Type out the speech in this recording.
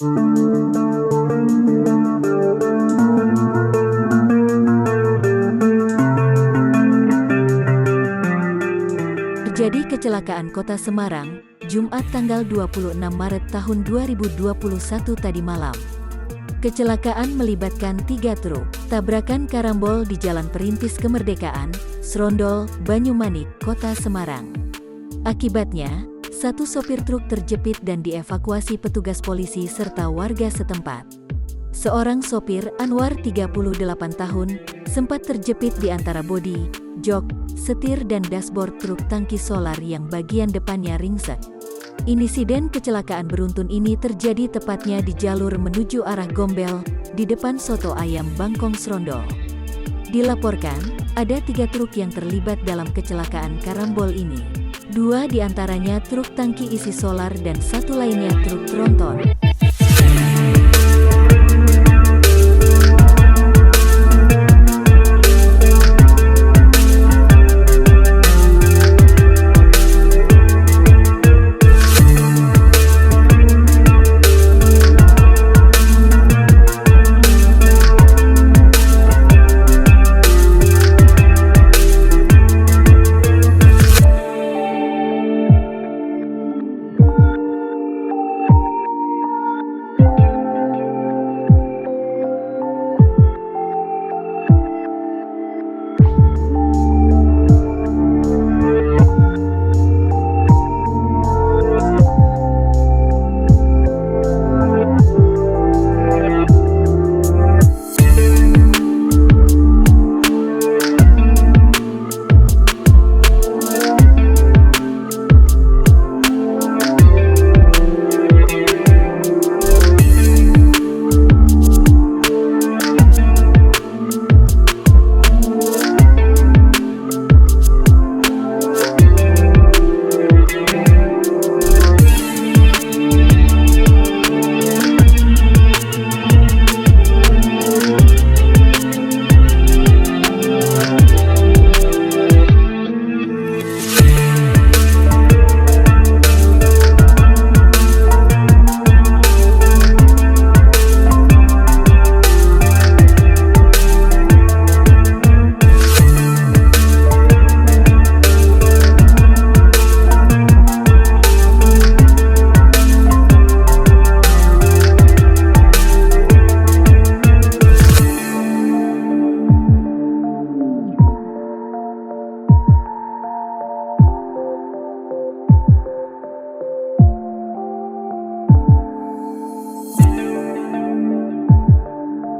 Terjadi kecelakaan Kota Semarang, Jumat tanggal 26 Maret tahun 2021 tadi malam. Kecelakaan melibatkan 3 truk, tabrakan karambol di Jalan Perintis Kemerdekaan, Srondol, Banyumanik, Kota Semarang. Akibatnya, satu sopir truk terjepit dan dievakuasi petugas polisi serta warga setempat. Seorang sopir, Anwar 38 tahun, sempat terjepit di antara bodi, jok, setir dan dashboard truk tangki solar yang bagian depannya ringsek. Insiden kecelakaan beruntun ini terjadi tepatnya di jalur menuju arah Gombel, di depan Soto Ayam Bangkong Srondol. Dilaporkan, ada 3 truk yang terlibat dalam kecelakaan karambol ini. 2 diantaranya truk tangki isi solar dan 1 lainnya truk tronton.